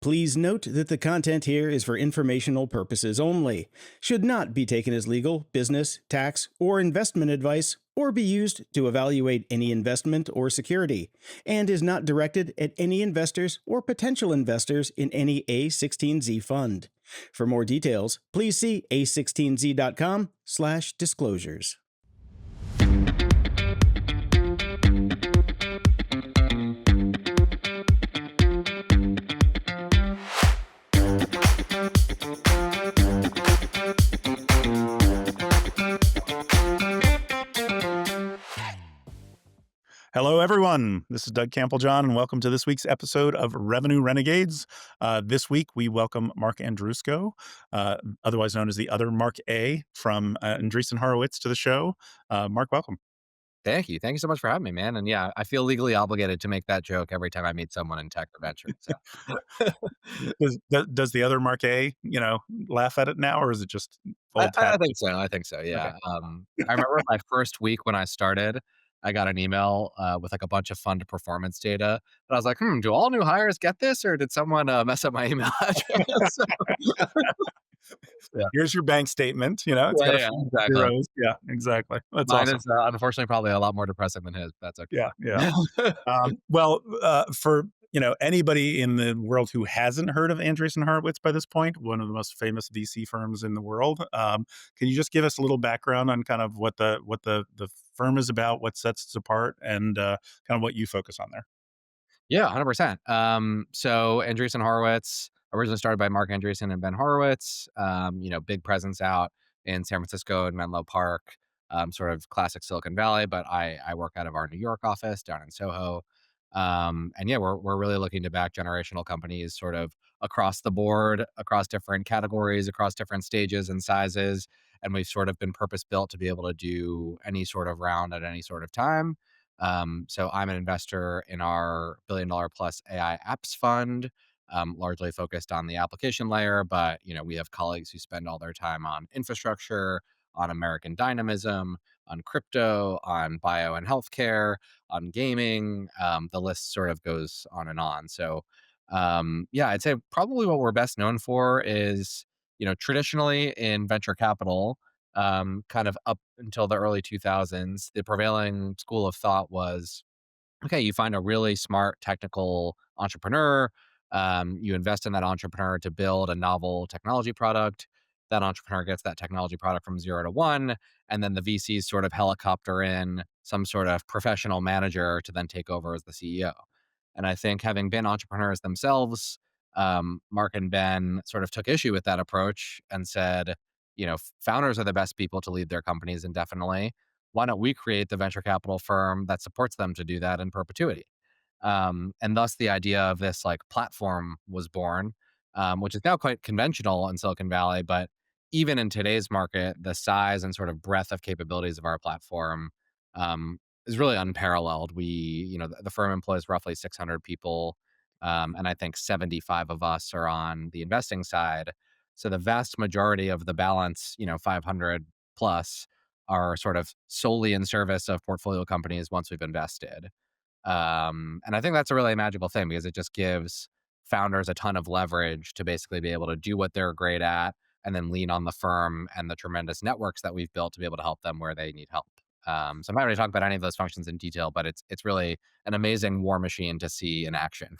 Please note that the content here is for informational purposes only, should not be taken as legal, business, tax, or investment advice, or be used to evaluate any investment or security, and is not directed at any investors or potential investors in any A16Z fund. For more details, please see a16z.com/disclosures. Hello, everyone. This is Doug Campbell-John, and welcome to this week's episode of Revenue Renegades. This week, we welcome Marc Andrusko, otherwise known as the other Marc A. from Andreessen Horowitz to the show. Marc, welcome. Thank you. Thank you so much for having me, man. And yeah, I feel legally obligated to make that joke every time I meet someone in tech or venture. So Does the other Marc A, laugh at it now, or is it just I, old I hat? think so. I think so. Okay. Yeah. I remember my first week when I started, I got an email with like a bunch of fund performance data. And I was like, do all new hires get this, or did someone mess up my email address? Yeah. Here's your bank statement. It's got a Yeah, few exactly. zeros. Yeah, exactly. That's Mine awesome. is unfortunately probably a lot more depressing than his. But that's Yeah, yeah. okay. Well, for anybody in the world who hasn't heard of Andreessen Horowitz by this point, one of the most famous VC firms in the world, can you just give us a little background on kind of what the firm is about, what sets it apart, and kind of what you focus on there? Yeah, 100%. So Andreessen Horowitz, originally started by Marc Andreessen and Ben Horowitz, big presence out in San Francisco and Menlo Park, sort of classic Silicon Valley, but I work out of our New York office down in Soho. And yeah, we're really looking to back generational companies sort of across the board, across different categories, across different stages and sizes. And we've sort of been purpose built to be able to do any sort of round at any sort of time. So I'm an investor in our $1 billion plus AI apps fund, largely focused on the application layer. But we have colleagues who spend all their time on infrastructure, on American dynamism, on crypto, on bio and healthcare, on gaming. The list sort of goes on and on. So yeah, I'd say probably what we're best known for is traditionally in venture capital, kind of up until the early 2000s, the prevailing school of thought was, okay, you find a really smart technical entrepreneur, you invest in that entrepreneur to build a novel technology product. That entrepreneur gets that technology product from 0 to 1, and then the VCs sort of helicopter in some sort of professional manager to then take over as the CEO. And I think having been entrepreneurs themselves, Mark and Ben sort of took issue with that approach and said, founders are the best people to lead their companies indefinitely. Why don't we create the venture capital firm that supports them to do that in perpetuity? And thus the idea of this like platform was born, which is now quite conventional in Silicon Valley. But even in today's market, the size and sort of breadth of capabilities of our platform is really unparalleled. The firm employs roughly 600 people, and I think 75 of us are on the investing side. So the vast majority of the balance, 500 plus, are sort of solely in service of portfolio companies once we've invested. And I think that's a really magical thing because it just gives founders a ton of leverage to basically be able to do what they're great at and then lean on the firm and the tremendous networks that we've built to be able to help them where they need help. So I'm not going to talk about any of those functions in detail, but it's really an amazing war machine to see in action.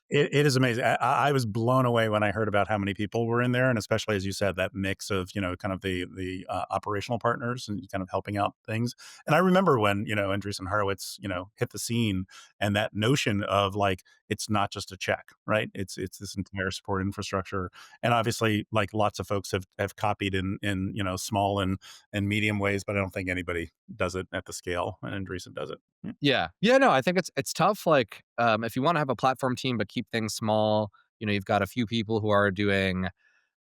It is amazing. I was blown away when I heard about how many people were in there, and especially as you said, that mix of kind of the operational partners and kind of helping out things. And I remember when Andreessen Horowitz hit the scene, and that notion of like it's not just a check, right? It's this entire support infrastructure, and obviously like lots of folks have copied in small and medium ways, but I don't think anybody does it at the scale, and Andreessen does it. Yeah. Yeah. Yeah, no, I think it's tough, like, if you wanna have a platform team but keep things small, you've got a few people who are doing,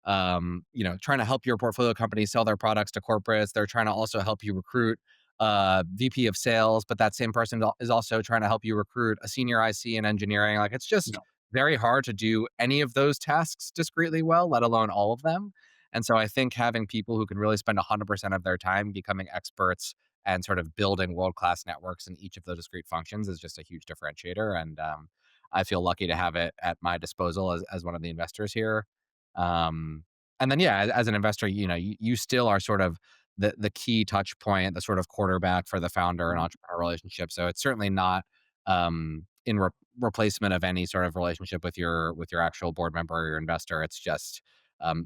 trying to help your portfolio company sell their products to corporates. They're trying to also help you recruit a VP of sales, but that same person is also trying to help you recruit a senior IC in engineering. Like, it's just very hard to do any of those tasks discreetly well, let alone all of them. And so I think having people who can really spend 100% of their time becoming experts and sort of building world-class networks in each of those discrete functions is just a huge differentiator. And I feel lucky to have it at my disposal as one of the investors here. Um, and then, yeah, as an investor, you still are sort of the key touch point, the sort of quarterback for the founder and entrepreneur relationship. So it's certainly not in replacement of any sort of relationship with your actual board member or your investor. It's just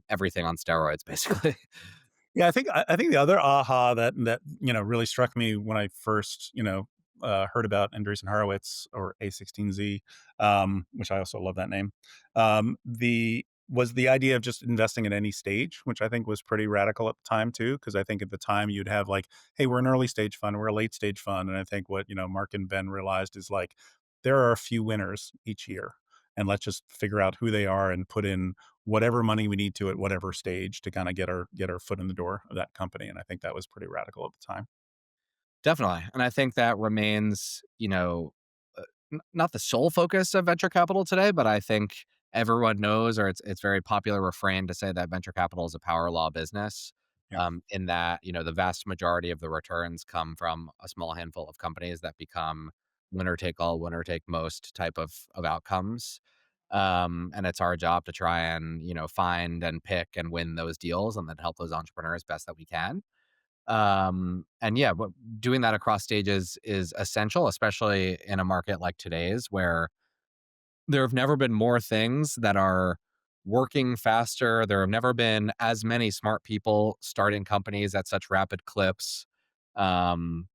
everything on steroids, basically. Yeah, I think the other aha that really struck me when I first heard about Andreessen Horowitz or A16Z, which I also love that name. The was the idea of just investing at any stage, which I think was pretty radical at the time too, because I think at the time you'd have like, hey, we're an early stage fund, we're a late stage fund, and I think what Mark and Ben realized is like there are a few winners each year, and let's just figure out who they are and put in whatever money we need to at whatever stage to kind of get our foot in the door of that company. And I think that was pretty radical at the time. Definitely. And I think that remains, not the sole focus of venture capital today, but I think everyone knows, or it's very popular refrain to say that venture capital is a power law business. Yeah. In that, the vast majority of the returns come from a small handful of companies that become winner take all, winner take most type of outcomes. And it's our job to try and, find and pick and win those deals and then help those entrepreneurs best that we can. And yeah, but doing that across stages is essential, especially in a market like today's, where there have never been more things that are working faster. There have never been as many smart people starting companies at such rapid clips. Um,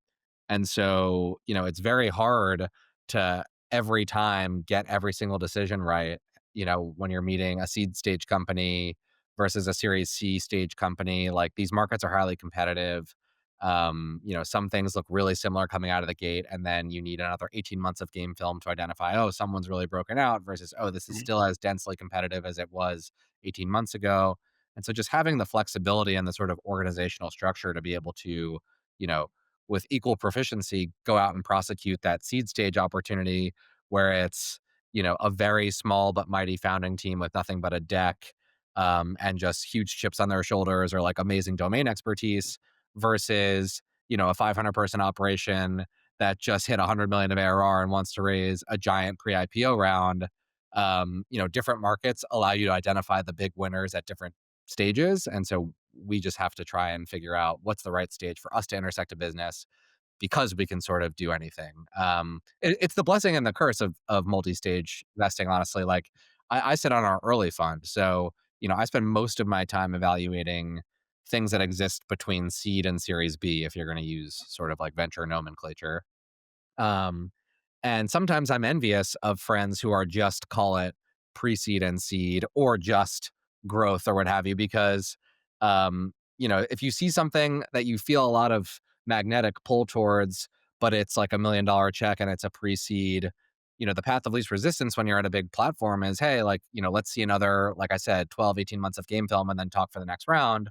and so, it's very hard to every time get every single decision right. When you're meeting a seed stage company versus a series C stage company, like these markets are highly competitive. Some things look really similar coming out of the gate, and then you need another 18 months of game film to identify, oh, someone's really broken out versus, oh, this is Mhm. still as densely competitive as it was 18 months ago. And so just having the flexibility and the sort of organizational structure to be able to, you know, with equal proficiency, go out and prosecute that seed stage opportunity where it's, a very small but mighty founding team with nothing but a deck, and just huge chips on their shoulders or like amazing domain expertise versus, a 500 person operation that just hit 100 million of ARR and wants to raise a giant pre IPO round. Different markets allow you to identify the big winners at different stages. And so we just have to try and figure out what's the right stage for us to intersect a business because we can sort of do anything. It's the blessing and the curse of multi-stage investing, honestly. Like I sit on our early fund. So, I spend most of my time evaluating things that exist between seed and series B, if you're going to use sort of like venture nomenclature. Um, and sometimes I'm envious of friends who are just call it pre-seed and seed or just growth or what have you, because if you see something that you feel a lot of magnetic pull towards, but it's like $1 million check and it's a pre-seed, the path of least resistance when you're at a big platform is, hey, like, let's see another, like I said, 12, 18 months of game film and then talk for the next round.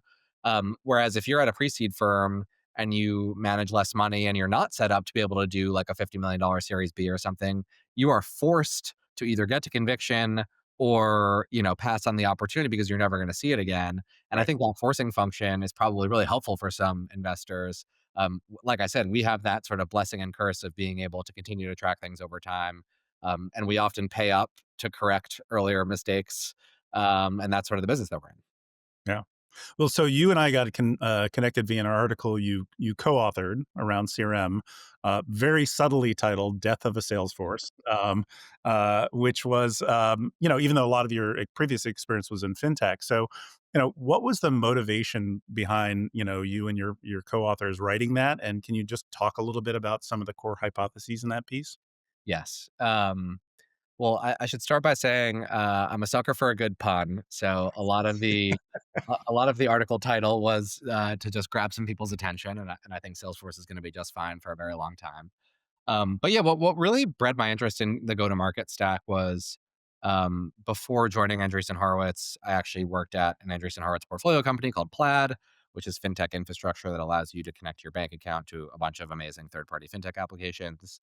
Whereas if you're at a pre-seed firm and you manage less money and you're not set up to be able to do like a $50 million series B or something, you are forced to either get to conviction or, pass on the opportunity because you're never going to see it again. And I Right. think that forcing function is probably really helpful for some investors. Like I said, we have that sort of blessing and curse of being able to continue to track things over time. And we often pay up to correct earlier mistakes. And that's sort of the business that we're in. Yeah. Well, so you and I got connected via an article you co-authored around CRM, very subtly titled "Death of a Salesforce," which was, even though a lot of your previous experience was in fintech. So, what was the motivation behind you and your co-authors writing that? And can you just talk a little bit about some of the core hypotheses in that piece? Yes. Well, I should start by saying I'm a sucker for a good pun. So a lot of the article title was to just grab some people's attention, and I think Salesforce is going to be just fine for a very long time. But yeah, what really bred my interest in the go to market stack was before joining Andreessen Horowitz, I actually worked at an Andreessen Horowitz portfolio company called Plaid, which is fintech infrastructure that allows you to connect your bank account to a bunch of amazing third party fintech applications.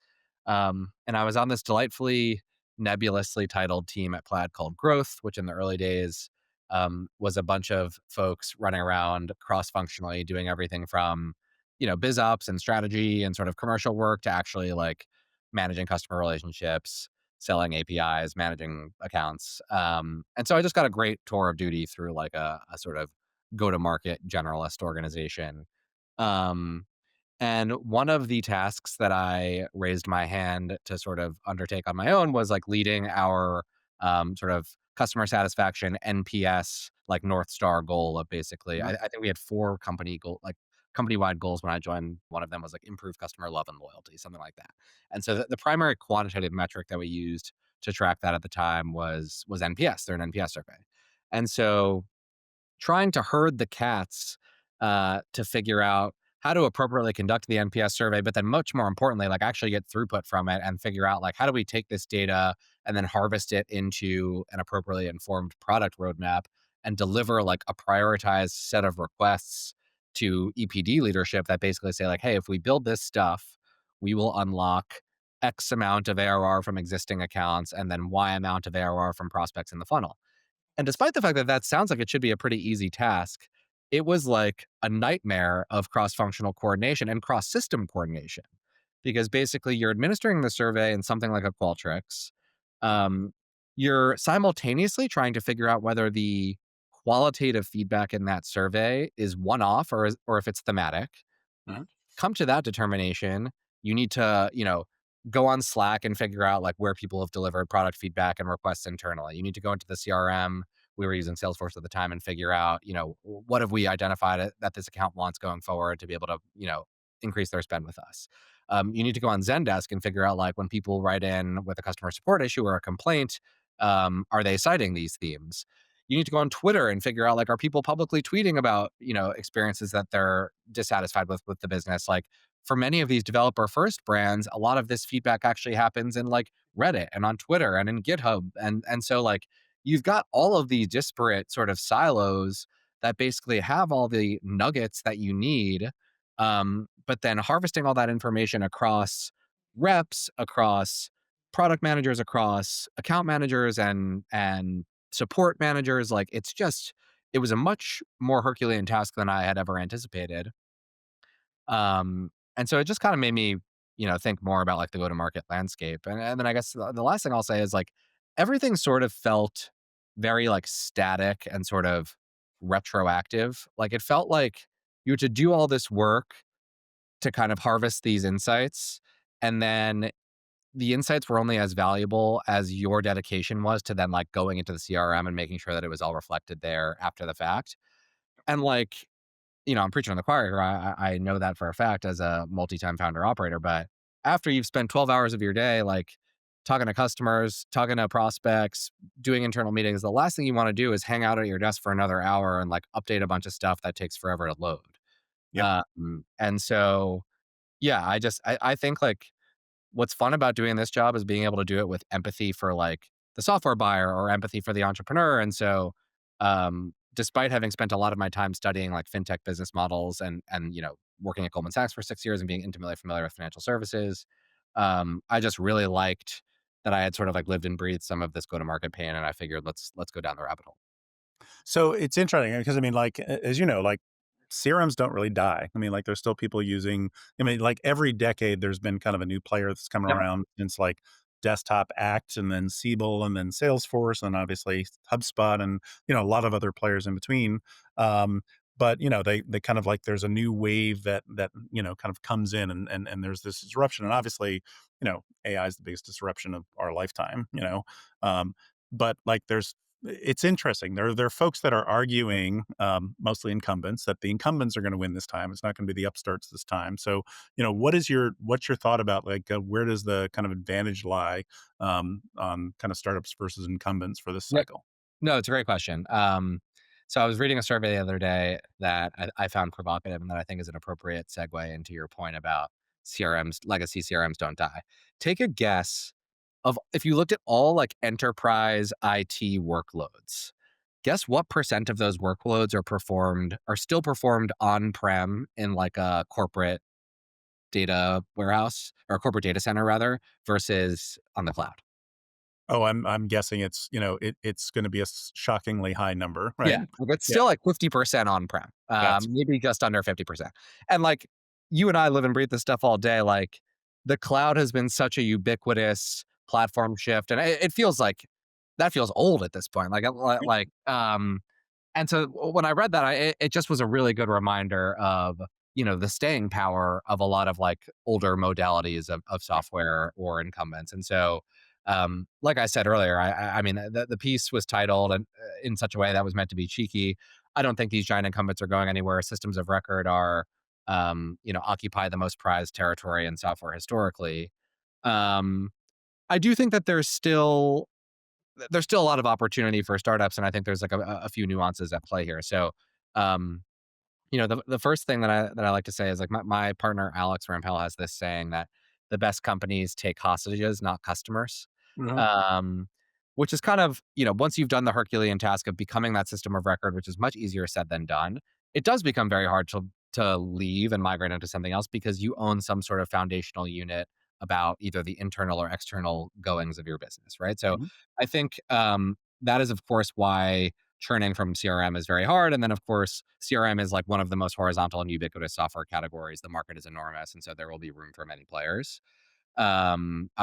And I was on this delightfully nebulously titled team at Plaid called Growth, which in the early days was a bunch of folks running around cross functionally doing everything from biz ops and strategy and sort of commercial work to actually like managing customer relationships, selling APIs, managing accounts. And so I just got a great tour of duty through like a sort of go-to-market generalist organization. Um, and one of the tasks that I raised my hand to sort of undertake on my own was like leading our sort of customer satisfaction NPS like North Star goal of basically, Mhm. I think we had four company-wide goals when I joined. One of them was like improve customer love and loyalty, something like that. And so the primary quantitative metric that we used to track that at the time was NPS. They're an NPS survey. And so trying to herd the cats to figure out how to appropriately conduct the NPS survey, but then much more importantly, like actually get throughput from it and figure out like how do we take this data and then harvest it into an appropriately informed product roadmap and deliver like a prioritized set of requests to EPD leadership that basically say like, hey, if we build this stuff, we will unlock X amount of ARR from existing accounts and then Y amount of ARR from prospects in the funnel. And despite the fact that that sounds like it should be a pretty easy task, it was like a nightmare of cross functional coordination and cross system coordination. Because basically, you're administering the survey in something like a Qualtrics. Um, you're simultaneously trying to figure out whether the qualitative feedback in that survey is one off or if it's thematic. Mhm. Come to that determination, you need to, go on Slack and figure out like where people have delivered product feedback and requests internally. You need to go into the CRM. We were using Salesforce at the time and figure out, what have we identified that this account wants going forward to be able to, increase their spend with us. You need to go on Zendesk and figure out like when people write in with a customer support issue or a complaint, are they citing these themes? You need to go on Twitter and figure out like are people publicly tweeting about experiences that they're dissatisfied with the business. Like for many of these developer first brands, a lot of this feedback actually happens in like Reddit and on Twitter and in GitHub. And so like you've got all of these disparate sort of silos that basically have all the nuggets that you need. But then harvesting all that information across reps, across product managers, across account managers and support managers, like it was a much more Herculean task than I had ever anticipated. And so it just kind of made me, think more about like the go-to-market landscape. And then I guess the last thing I'll say is like everything sort of felt very like static and sort of retroactive. Like it felt like you had to do all this work to kind of harvest these insights. And then the insights were only as valuable as your dedication was to then like going into the CRM and making sure that it was all reflected there after the fact. And like I'm preaching on the choir here. I know that for a fact as a multi-time founder operator. But after you've spent 12 hours of your day, like talking to customers, talking to prospects, doing internal meetings, the last thing you want to do is hang out at your desk for another hour and like update a bunch of stuff that takes forever to load. Yep. And so, yeah, I think like what's fun about doing this job is being able to do it with empathy for like the software buyer or empathy for the entrepreneur. And so, despite having spent a lot of my time studying like fintech business models and working at Goldman Sachs for 6 years and being intimately familiar with financial services, I just really liked that I had sort of like lived and breathed some of this go to market pain, and I figured let's go down the rabbit hole. So it's interesting because I mean, like as you know, like CRMs don't really die. I mean, like there's still people using. I mean, like every decade, there's been kind of a new player that's come Yep. around since like Desktop Act, and then Siebel, and then Salesforce, and obviously HubSpot, and a lot of other players in between. Um, but they kind of like there's a new wave that kind of comes in, and there's this disruption, and obviously AI is the biggest disruption of our lifetime. Um, but like there's it's interesting. There are folks that are arguing, mostly incumbents, that the incumbents are going to win this time. It's not going to be the upstarts this time. So, what's your thought about like where does the kind of advantage lie on kind of startups versus incumbents for this Yep. cycle? No, it's a great question. So I was reading a survey the other day that I found provocative and that I think is an appropriate segue into your point about CRMs, legacy CRMs don't die. Take a guess of if you looked at all like enterprise IT workloads, guess what percent of those workloads are still performed on-prem in like a corporate data warehouse or a corporate data center rather versus on the cloud? Oh, I'm guessing it's it's going to be a shockingly high number, right? Yeah, like it's Yeah, still like 50% on-prem, that's maybe just under 50%. And like you and I live and breathe this stuff all day. Like the cloud has been such a ubiquitous platform shift, and it feels like that feels old at this point. And so when I read that, it just was a really good reminder of the staying power of a lot of like older modalities of software or incumbents. And so, like I said earlier, I mean the piece was titled and in such a way that was meant to be cheeky. I don't think these giant incumbents are going anywhere. Systems of record are, occupy the most prized territory in software historically. Um, I do think that there's still a lot of opportunity for startups, and I think there's like a few nuances at play here. So, um, the first thing that I like to say is like my partner Alex Rampell has this saying that the best companies take hostages, not customers. Mhm. Um, which is kind of, once you've done the Herculean task of becoming that system of record, which is much easier said than done, it does become very hard to leave and migrate into something else because you own some sort of foundational unit about either the internal or external goings of your business, right? So Mhm. I think that is, of course, why churning from CRM is very hard. And then, of course, CRM is like one of the most horizontal and ubiquitous software categories. The market is enormous. And so there will be room for many players. I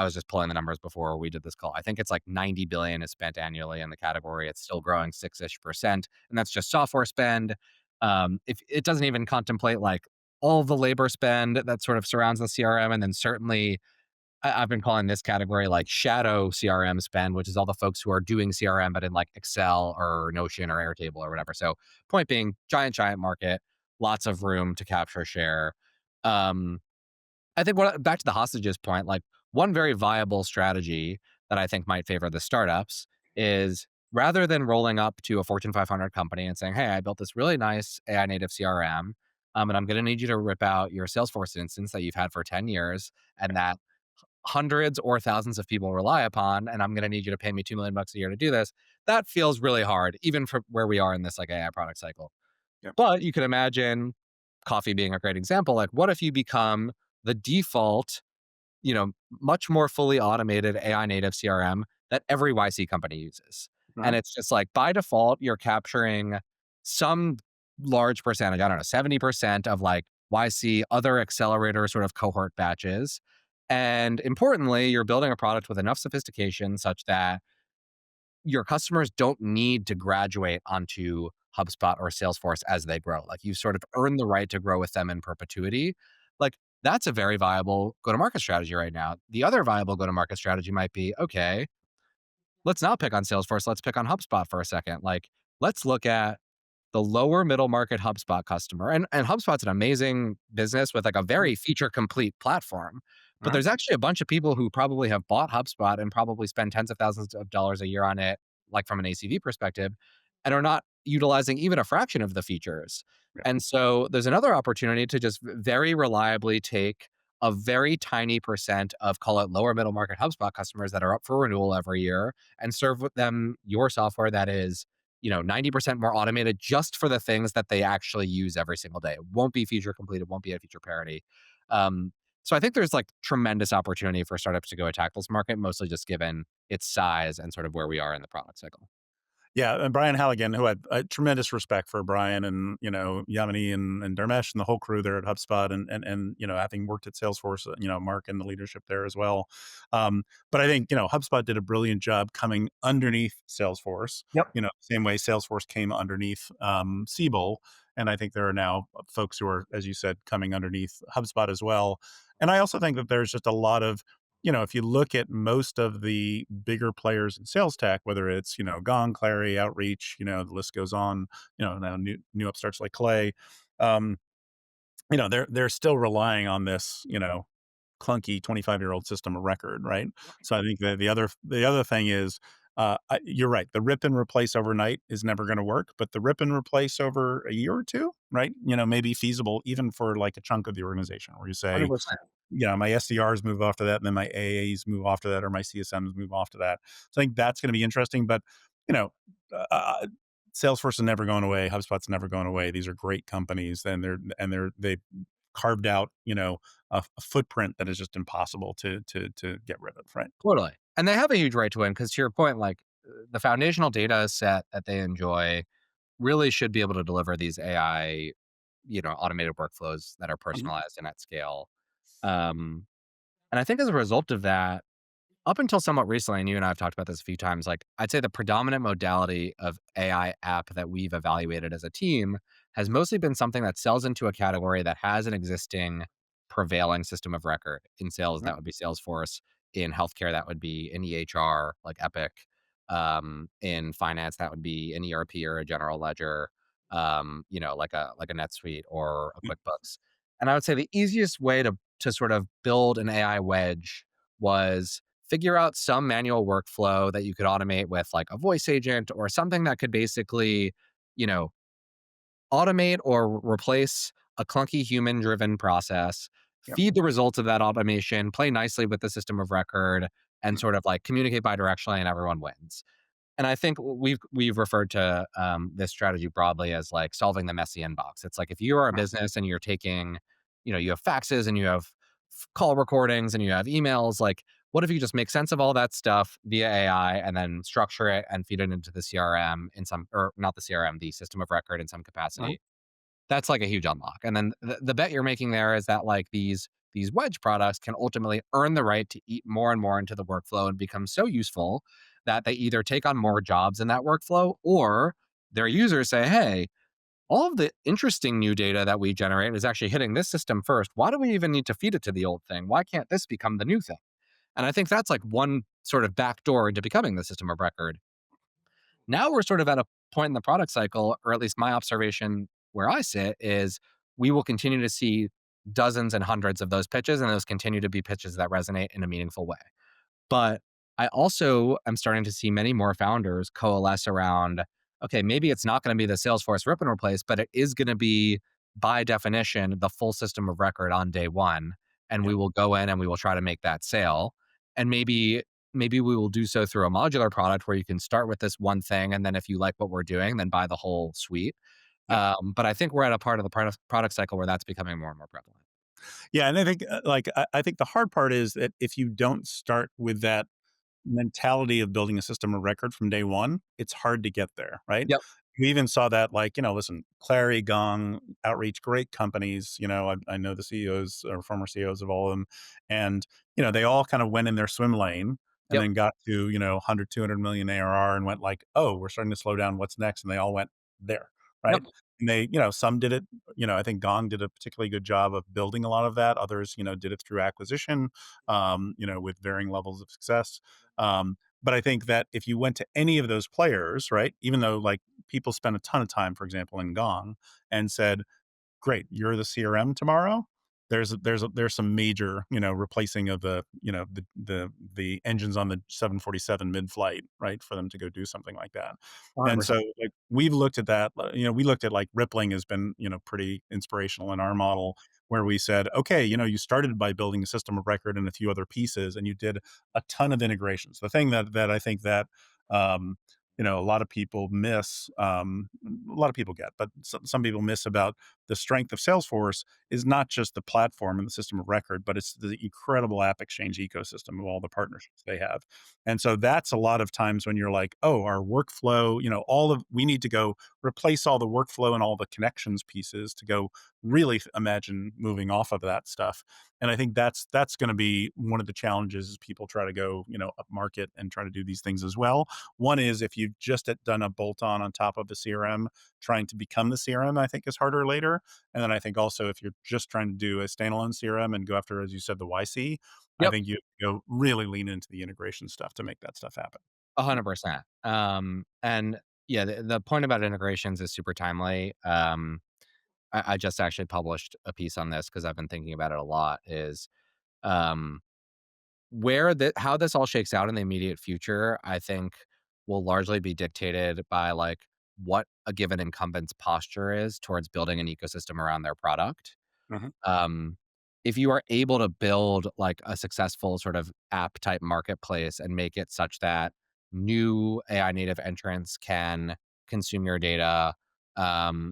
was just pulling the numbers before we did this call. I think it's like 90 billion is spent annually in the category. It's still growing 6-ish%. And that's just software spend. If it doesn't even contemplate like all the labor spend that sort of surrounds the CRM. And then certainly I've been calling this category like shadow CRM spend, which is all the folks who are doing CRM, but in like Excel or Notion or Airtable or whatever. So, point being, giant market, lots of room to capture share. Um, I think back to the hostages point, like one very viable strategy that I think might favor the startups is rather than rolling up to a Fortune 500 company and saying, "Hey, I built this really nice AI native CRM, and I'm going to need you to rip out your Salesforce instance that you've had for 10 years and that hundreds or thousands of people rely upon, and I'm going to need you to pay me $2 million a year to do this." That feels really hard, even for where we are in this like AI product cycle. Yep. But you can imagine coffee being a great example. Like, what if you become the default, much more fully automated AI native CRM that every YC company uses? And Mhm. it's just like by default, you're capturing some large percentage, I don't know, 70% of like YC other accelerator sort of cohort batches. And importantly, you're building a product with enough sophistication such that your customers don't need to graduate onto HubSpot or Salesforce as they grow. Like you sort of earn the right to grow with them in perpetuity. Like that's a very viable go to market strategy right now. The other viable go to market strategy might be okay, let's not pick on Salesforce. Let's pick on HubSpot for a second. Like, let's look at the lower middle market HubSpot customer. And HubSpot's an amazing business with like a very feature complete platform. But Mhm. there's actually a bunch of people who probably have bought HubSpot and probably spend tens of thousands of dollars a year on it, like from an ACV perspective, and are not utilizing even a fraction of the features. Yeah. And so there's another opportunity to just very reliably take a very tiny percent of call it lower middle market HubSpot customers that are up for renewal every year and serve with them your software that is 90% more automated just for the things that they actually use every single day. It won't be feature complete. It won't be a feature parity. Um, so I think there's like tremendous opportunity for startups to go attack this market, mostly just given its size and sort of where we are in the product cycle. Yeah, and Brian Halligan, who had tremendous respect for Brian and, Yamini and Dharmesh and the whole crew there at HubSpot and having worked at Salesforce, Mark and the leadership there as well. But I think, HubSpot did a brilliant job coming underneath Salesforce, Yep. same way Salesforce came underneath Siebel. And I think there are now folks who are, as you said, coming underneath HubSpot as well. And I also think that there's just a lot of if you look at most of the bigger players in sales tech, whether it's, Gong, Clary, Outreach, the list goes on, now new upstarts like Clay, um, they're still relying on this, clunky 25-year-old system of record, right? So I think that the other thing is, you're right. The rip and replace overnight is never going to work, but the rip and replace over a year or two, right? May be feasible even for like a chunk of the organization where you say, 100%. my SDRs move off to that, and then my AAs move off to that, or my CSMs move off to that. So I think that's going to be interesting. But you know, uh, Salesforce is never going away. HubSpot's never going away. These are great companies, and they carved out a footprint that is just impossible to get rid of. Right. Totally. And they have a huge right to win because to your point, like the foundational data set that they enjoy really should be able to deliver these AI, automated workflows that are Mhm. personalized and at scale. Um, and I think as a result of that, Up until somewhat recently, and you and I have talked about this a few times, like I'd say the predominant modality of AI app that we've evaluated as a team has mostly been something that sells into a category that has an existing prevailing system of record. In sales, Mhm. that would be Salesforce. In healthcare, that would be an EHR like Epic. In finance, that would be an ERP or a general ledger. Like a NetSuite or a Mm. QuickBooks. And I would say the easiest way to sort of build an AI wedge was figure out some manual workflow that you could automate with like a voice agent or something that could basically, you know, automate or replace a clunky human driven process, Yep. feed the results of that automation, play nicely with the system of record, and Mm. sort of like communicate bidirectionally and everyone wins. And I think we've referred to this strategy broadly as like solving the messy inbox. It's like if you are a business and you're taking, you have faxes and you have call recordings and you have emails, like what if you just make sense of all that stuff via AI and then structure it and feed it into the CRM in some, or not the CRM, the system of record in some Mhm. capacity? That's like a huge unlock. And then the bet you're making there is that like these wedge products can ultimately earn the right to eat more and more into the workflow and become so useful that they either take on more jobs in that workflow or their users say, hey, all of the interesting new data that we generate is actually hitting this system first. Why do we even need to feed it to the old thing? Why can't this become the new thing? And I think that's like one sort of backdoor into becoming the system of record. Now we're sort of at a point in the product cycle, or at least my observation where I sit is we will continue to see dozens and hundreds of those pitches, and those continue to be pitches that resonate in a meaningful way. But I also am starting to see many more founders coalesce around, okay, maybe it's not going to be the Salesforce rip and replace, but it is going to be by definition the full system of record on day one. And we Yep. will go in and we will try to make that sale. And maybe we will do so through a modular product where you can start with this one thing. And then if you like what we're doing, then buy the whole suite. Yep. But I think we're at a part of the product cycle where that's becoming more and more prevalent. Yeah, and I think I think the hard part is that if you don't start with that mentality of building a system of record from day one, it's hard to get there, right? Yep. We even saw that, like, listen, Clary, Gong, Outreach, great companies. I know the CEOs or former CEOs of all of them. And, they all kind of went in their swim lane and Yep. then got to, 100, 200 million ARR and went like, oh, we're starting to slow down. What's next? And they all went there, Yep. right? And they, some did it, I think Gong did a particularly good job of building a lot of that. Others, did it through acquisition, with varying levels of success. But I think that if you went to any of those players, right, even though like people spend a ton of time, for example, in Gong and said, great, you're the CRM tomorrow. There's some major, replacing of the engines on the 747 mid-flight, right, for them to go do something like that. And so 100%. like we've looked at that, we looked at like Rippling has been, pretty inspirational in our model where we said, okay, you started by building a system of record and a few other pieces and you did a ton of integrations. The thing that I think that um a lot of people miss, a lot of people get, but some people miss about the strength of Salesforce is not just the platform and the system of record, but it's the incredible App Exchange ecosystem of all the partnerships they have. And so that's a lot of times when you're like, oh, our workflow, we need to go replace all the workflow and all the connections pieces to go really imagine moving off of that stuff. And I think that's going to be one of the challenges as people try to go, up market and try to do these things as well. One is if you've just done a bolt on top of the CRM, trying to become the CRM, I think is harder later. And then I think also if you're just trying to do a standalone CRM and go after, as you said, the YC, I Yep. think you go really lean into the integration stuff to make that stuff happen. 100%. And yeah, the point about integrations is super timely. I just actually published a piece on this because I've been thinking about it a lot. Is um, how this all shakes out in the immediate future, I think will largely be dictated by like what a given incumbent's posture is towards building an ecosystem around their product. Mhm. um, if you are able to build like a successful sort of app type marketplace and make it such that new AI native entrants can consume your data,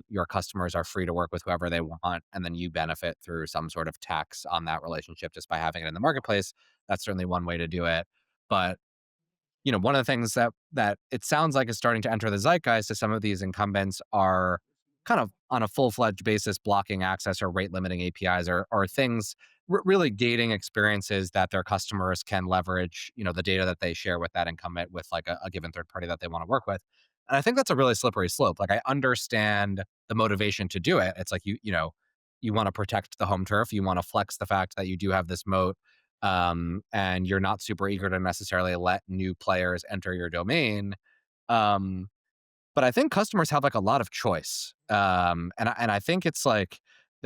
your customers are free to work with whoever they want, and then you benefit through some sort of tax on that relationship just by having it in the marketplace. That's certainly one way to do it. But one of the things that it sounds like is starting to enter the zeitgeist is some of these incumbents are kind of on a full-fledged basis blocking access or rate limiting APIs or things really gating experiences that their customers can leverage, the data that they share with that incumbent with like a given third party that they want to work with. And I think that's a really slippery slope. Like I understand the motivation to do it. It's like you want to protect the home turf. You want to flex the fact that you do have this moat, and you're not super eager to necessarily let new players enter your domain. Um, but I think customers have like a lot of choice, and I think it's like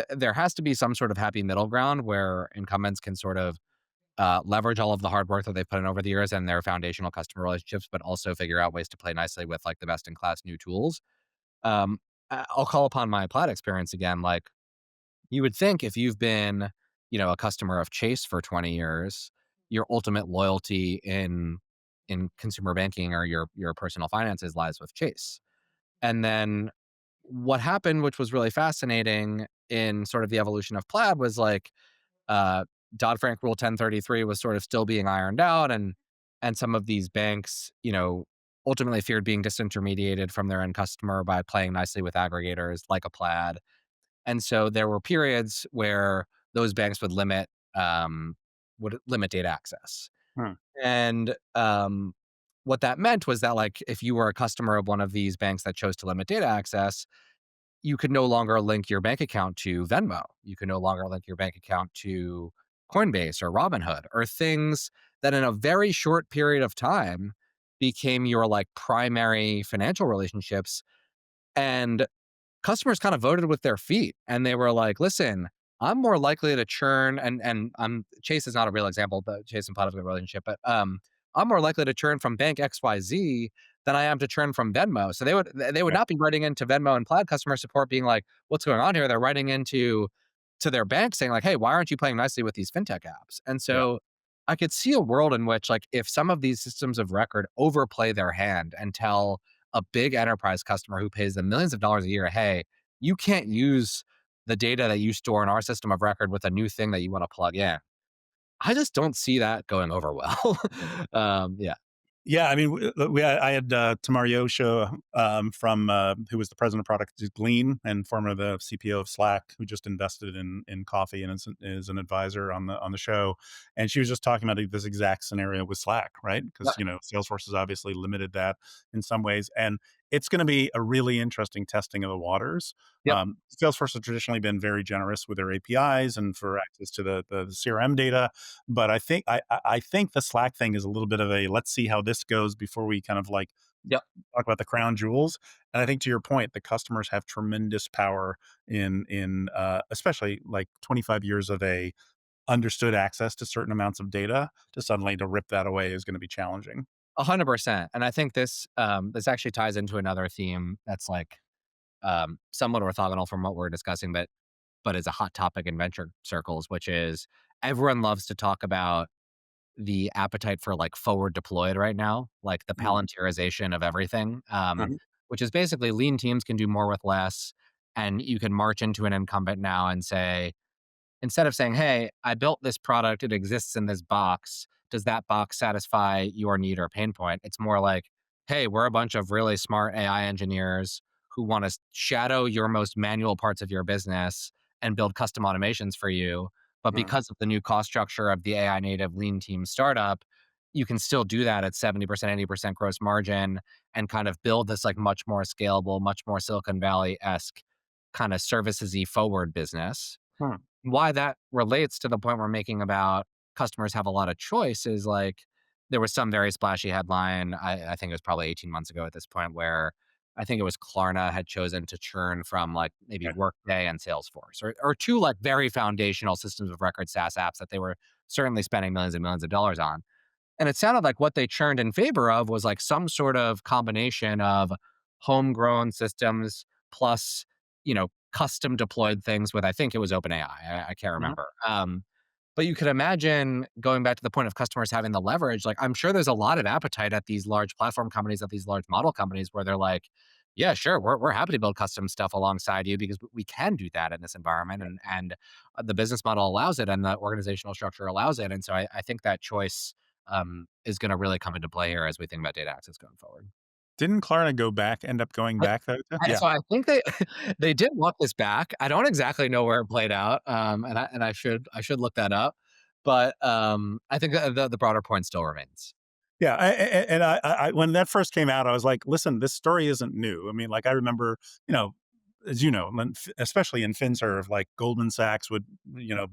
there has to be some sort of happy middle ground where incumbents can sort of leverage all of the hard work that they've put in over the years and their foundational customer relationships, but also figure out ways to play nicely with like the best in class new tools. Um, I'll call upon my Plaid experience again. Like you would think if you've been, a customer of Chase for 20 years, your ultimate loyalty in consumer banking or your personal finances lies with Chase. And then what happened, which was really fascinating in sort of the evolution of Plaid, was like uh, Dodd-Frank Rule 1033 was sort of still being ironed out, and some of these banks, ultimately feared being disintermediated from their end customer by playing nicely with aggregators like a Plaid. And so there were periods where those banks would limit data access. Hmm. And what that meant was that, like, if you were a customer of one of these banks that chose to limit data access, you could no longer link your bank account to Venmo. You could no longer link your bank account to Coinbase or Robinhood or things that in a very short period of time became your like primary financial relationships. And customers kind of voted with their feet and they were like, listen, I'm more likely to churn and I'm Chase is not a real example, but Chase and Plaid have a good relationship, but I'm more likely to churn from bank XYZ than I am to churn from Venmo. So they would Yeah. not be writing into Venmo and Plaid customer support being like, what's going on here? They're writing into to their bank saying like, hey, why aren't you playing nicely with these fintech apps? And Yeah. so I could see a world in which like if some of these systems of record overplay their hand and tell a big enterprise customer who pays them millions of dollars a year, hey, you can't use the data that you store in our system of record with a new thing that you want to plug in. I just don't see that going over well. Yeah. Yeah, I mean, I had Tamar Yosho from who was the president of product at Glean and former the CPO of Slack, who just invested in coffee and is an advisor on the show, and she was just talking about this exact scenario with Slack, right? Yep. Because Salesforce has obviously limited that in some ways, and it's going to be a really interesting testing of the waters. Yep. Salesforce has traditionally been very generous with their APIs and for access to the CRM data, but I think the Slack thing is a little bit of a let's see how this goes before we kind of like Yep. talk about the crown jewels. And I think to your point, the customers have tremendous power in especially like 25 years of a understood access to certain amounts of data to suddenly to rip that away is going to be challenging. 100%. And I think this actually ties into another theme that's like somewhat orthogonal from what we're discussing, but is a hot topic in venture circles, which is everyone loves to talk about the appetite for like forward deployed right now, like the Mhm. palantirization of everything, Mhm. which is basically lean teams can do more with less. And you can march into an incumbent now and say, instead of saying, hey, I built this product, it exists in this box. Does that box satisfy your need or pain point? It's more like, hey, we're a bunch of really smart AI engineers who want to shadow your most manual parts of your business and build custom automations for you. But Mhm. because of the new cost structure of the AI native lean team startup, you can still do that at 70%, 80% gross margin and kind of build this like much more scalable, much more Silicon Valley esque kind of services y forward business. Hmm. Why that relates to the point we're making about customers have a lot of choice is like there was some very splashy headline. I think it was probably 18 months ago at this point where I think it was Klarna had chosen to churn from like maybe Yeah. Workday and Salesforce or two like very foundational systems of record SaaS apps that they were certainly spending millions and millions of dollars on. And it sounded like what they churned in favor of was like some sort of combination of homegrown systems plus, custom deployed things with, I think it was OpenAI. I can't Mhm. remember. But you could imagine going back to the point of customers having the leverage. Like, I'm sure there's a lot of appetite at these large platform companies, at these large model companies, where they're like, "Yeah, sure, we're happy to build custom stuff alongside you because we can do that in this environment, and the business model allows it, and the organizational structure allows it." And so I think that choice is going to really come into play here as we think about data access going forward. Didn't Klarna end up going back though? Yeah. So I think they they did walk this back. I don't exactly know where it played out, and I should look that up. But I think the broader point still remains. Yeah, and when that first came out, I was like, "Listen, this story isn't new." I mean, like I remember, you know, as you know, especially in FinServe, like Goldman Sachs would,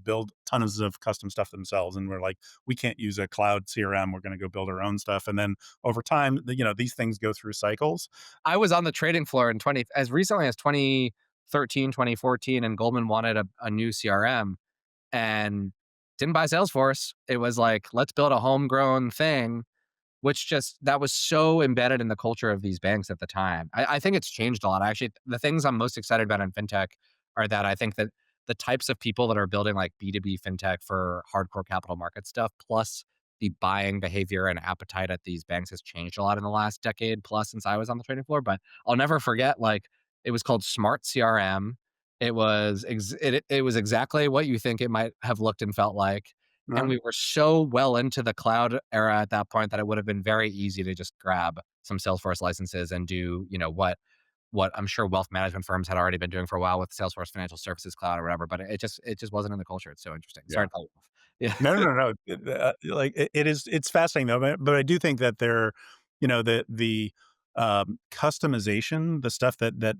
build tons of custom stuff themselves, and we're like, "We can't use a cloud CRM. We're going to go build our own stuff." And then over time, these things go through cycles. I was on the trading floor in 20 as recently as 2013, 2014, and Goldman wanted a new CRM and didn't buy Salesforce. It was like, let's build a homegrown thing, which just that was so embedded in the culture of these banks at the time. I think it's changed a lot. Actually, the things I'm most excited about in fintech are that I think that the types of people that are building like B2B fintech for hardcore capital market stuff, plus the buying behavior and appetite at these banks has changed a lot in the last decade plus since I was on the trading floor. But I'll never forget, like, it was called Smart CRM. It was exactly what you think it might have looked and felt like. And Uh, we were so well into the cloud era at that point that it would have been very easy to just grab some Salesforce licenses and do, what I'm sure wealth management firms had already been doing for a while with Salesforce Financial Services Cloud or whatever. But it just wasn't in the culture. It's so interesting. yeah. Sorry to cut you off. Yeah. No, no, no, no. It's fascinating though, but I do think that the customization, the stuff that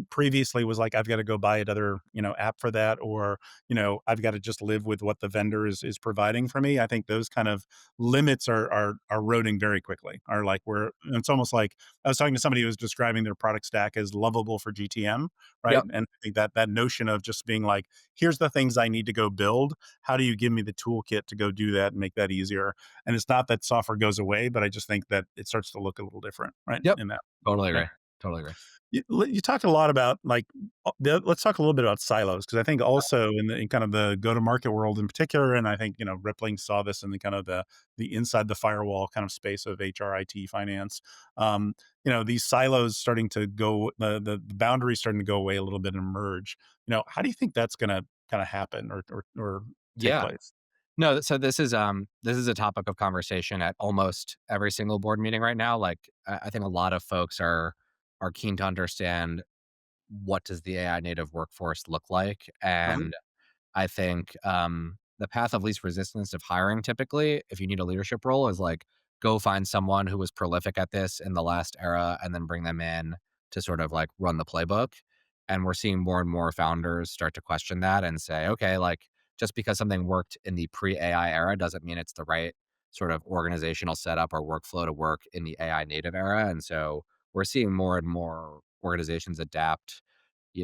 previously was like, I've got to go buy another, app for that, or, I've got to just live with what the vendor is providing for me. I think those kind of limits are eroding very quickly. Are like where it's almost like I was talking to somebody who was describing their product stack as lovable for GTM, right? Yep. And I think that notion of just being like, here's the things I need to go build. How do you give me the toolkit to go do that and make that easier? And it's not that software goes away, but I just think that it starts to look a little different, right? Yep. In that. Totally Yeah. agree. Totally agree. You talked a lot about like let's talk a little bit about silos, because I think also in kind of the go to market world in particular, and I think Rippling saw this in the kind of the inside the firewall kind of space of HR, IT, finance. These silos starting to go, the boundaries starting to go away a little bit and merge. How do you think that's going to kind of happen or take Yeah. place? No, so this is a topic of conversation at almost every single board meeting right now. Like, I think a lot of folks are keen to understand, what does the AI native workforce look like? Uh-huh. And I think the path of least resistance of hiring, typically, if you need a leadership role, is like, go find someone who was prolific at this in the last era and then bring them in to sort of like run the playbook. And we're seeing more and more founders start to question that and say, okay, like, just because something worked in the pre AI era doesn't mean it's the right sort of organizational setup or workflow to work in the AI native era. And so we're seeing more and more organizations adapt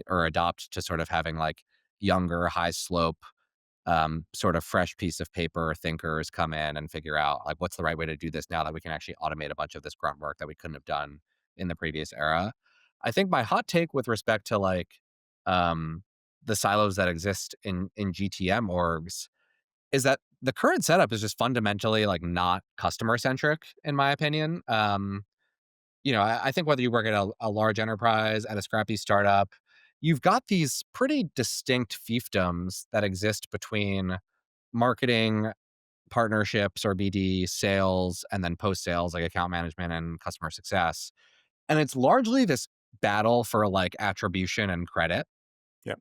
or adopt to sort of having like younger, high slope, sort of fresh piece of paper thinkers come in and figure out like, what's the right way to do this now that we can actually automate a bunch of this grunt work that we couldn't have done in the previous era. I think my hot take with respect to like, um, the silos that exist in GTM orgs is that the current setup is just fundamentally like not customer centric, in my opinion. I think whether you work at a large enterprise, at a scrappy startup, you've got these pretty distinct fiefdoms that exist between marketing, partnerships or BD, sales, and then post sales, like account management and customer success. And it's largely this battle for like attribution and credit. Yeah.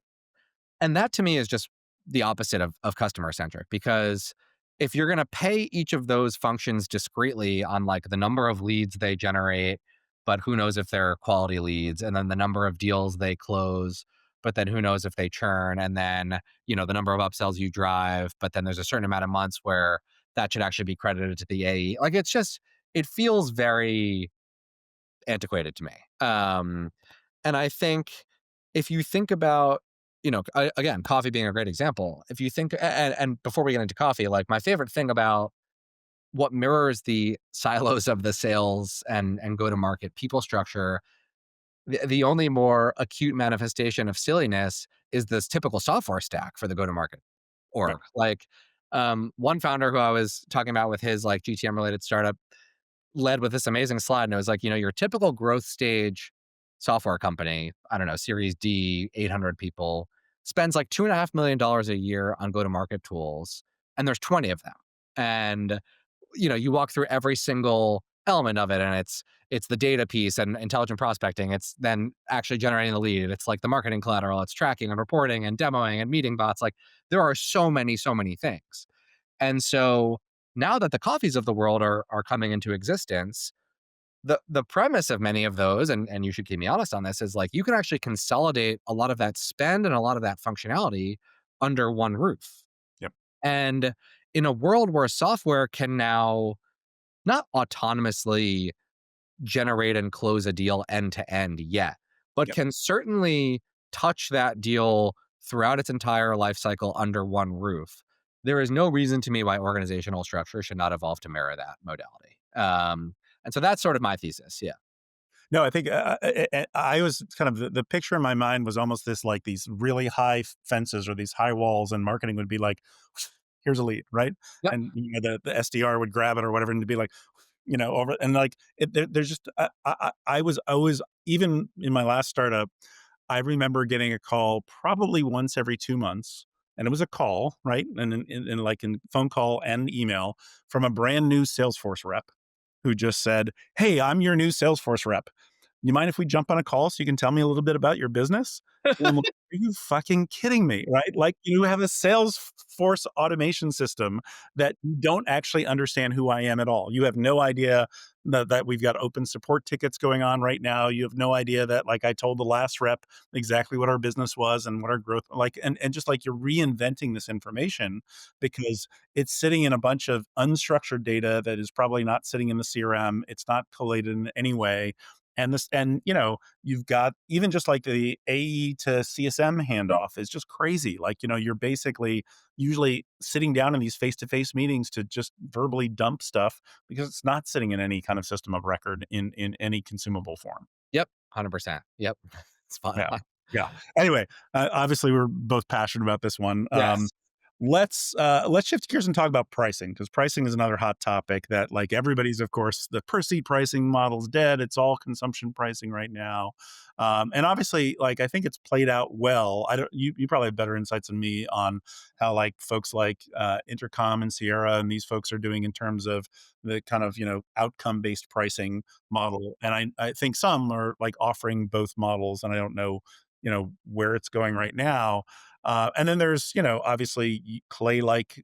And that to me is just the opposite of customer centric, because if you're going to pay each of those functions discretely on like the number of leads they generate, but who knows if they're quality leads, and then the number of deals they close, but then who knows if they churn, and then, the number of upsells you drive, but then there's a certain amount of months where that should actually be credited to the AE. Like, it feels very antiquated to me. And I think if you think about, again, coffee being a great example. If you think, and before we get into coffee, like my favorite thing about what mirrors the silos of the sales and go to market people structure, the only more acute manifestation of silliness is this typical software stack for the go to market Right. org. Like, one founder who I was talking about with his like GTM related startup led with this amazing slide, and it was like, your typical growth stage software company, I don't know, Series D, 800 people, spends like $2.5 million a year on go-to-market tools, and there's 20 of them. And, you walk through every single element of it, and it's the data piece and intelligent prospecting. It's then actually generating the lead. It's like the marketing collateral. It's tracking and reporting and demoing and meeting bots. Like there are so many things. And so now that the coffees of the world are coming into existence, the premise of many of those, and you should keep me honest on this, is like you can actually consolidate a lot of that spend and a lot of that functionality under one roof. Yep. And in a world where software can now not autonomously generate and close a deal end to end yet, but Yep. can certainly touch that deal throughout its entire life cycle under one roof. There is no reason to me why organizational structure should not evolve to mirror that modality. And so that's sort of my thesis. Yeah. No, I think I was kind of the picture in my mind was almost this like these really high fences or these high walls, and marketing would be like, "Here's a lead," right? Yep. And the SDR would grab it or whatever, and to be like, over and like there's just I was always even in my last startup, I remember getting a call probably once every 2 months, and it was a call, right, and in like in phone call and email from a brand new Salesforce rep who just said, "Hey, I'm your new Salesforce rep. You mind if we jump on a call so you can tell me a little bit about your business?" And I'm like, "Are you fucking kidding me?" Right? Like you have a Salesforce automation system that you don't actually understand who I am at all. You have no idea that we've got open support tickets going on right now. You have no idea that like I told the last rep exactly what our business was and what our growth like and just like you're reinventing this information because it's sitting in a bunch of unstructured data that is probably not sitting in the CRM. It's not collated in any way. And you've got even just like the AE to CSM handoff is just crazy. Like, you're basically usually sitting down in these face-to-face meetings to just verbally dump stuff because it's not sitting in any kind of system of record in any consumable form. Yep. 100%. Yep. Spot Yeah. on. Yeah. Anyway, obviously we're both passionate about this one. Yes. Let's shift gears and talk about pricing because pricing is another hot topic that like everybody's of course the per seat pricing model's dead. It's all consumption pricing right now. And obviously like I think it's played out well. I don't you probably have better insights than me on how like folks like Intercom and Sierra and these folks are doing in terms of the kind of outcome based pricing model. And I think some are like offering both models and I don't know where it's going right now. And then there's, obviously Clay like,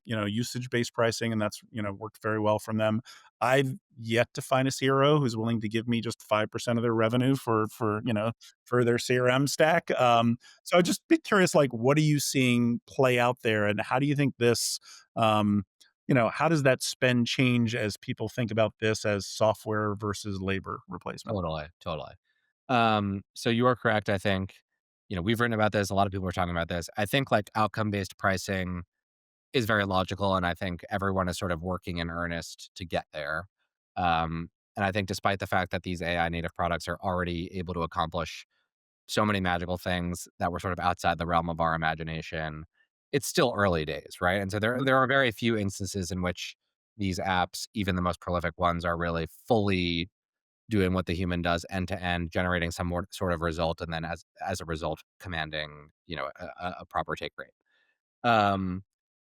usage based pricing, and that's, worked very well from them. I've yet to find a CRO who's willing to give me just 5% of their revenue for their CRM stack. So I'd just be curious, like, what are you seeing play out there, and how do you think this, how does that spend change as people think about this as software versus labor replacement? Totally. Totally. So you are correct. I think, we've written about this. A lot of people are talking about this. I think like outcome based pricing is very logical. And I think everyone is sort of working in earnest to get there. And I think despite the fact that these AI native products are already able to accomplish so many magical things that were sort of outside the realm of our imagination, it's still early days, right? And so there are very few instances in which these apps, even the most prolific ones, are really fully doing what the human does end to end, generating some more sort of result, and then as a result, commanding a proper take rate. Um,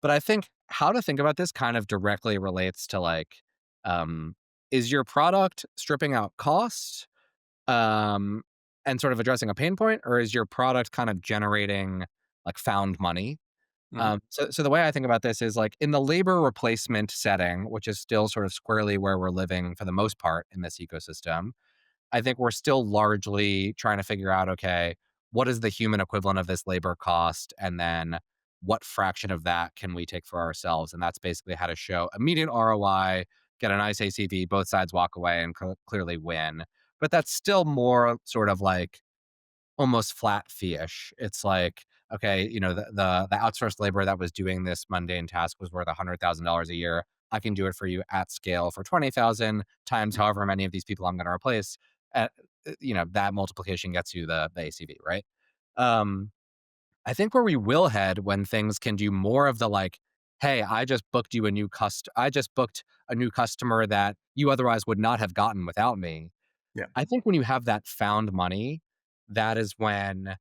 but I think how to think about this kind of directly relates to like, um, is your product stripping out cost um, and sort of addressing a pain point, or is your product kind of generating like found money? Mhm. So the way I think about this is like in the labor replacement setting, which is still sort of squarely where we're living for the most part in this ecosystem. I think we're still largely trying to figure out, okay, what is the human equivalent of this labor cost? And then what fraction of that can we take for ourselves? And that's basically how to show immediate ROI, get a nice ACV, both sides walk away and clearly win. But that's still more sort of like almost flat fee-ish. It's like, okay, the outsourced labor that was doing this mundane task was worth $100,000 a year. I can do it for you at scale for 20,000 times however many of these people I'm going to replace. Uh, that multiplication gets you the ACV, right? Um, I think where we will head when things can do more of the like, hey, I just booked a new customer that you otherwise would not have gotten without me. Yeah. I think when you have that found money, that is when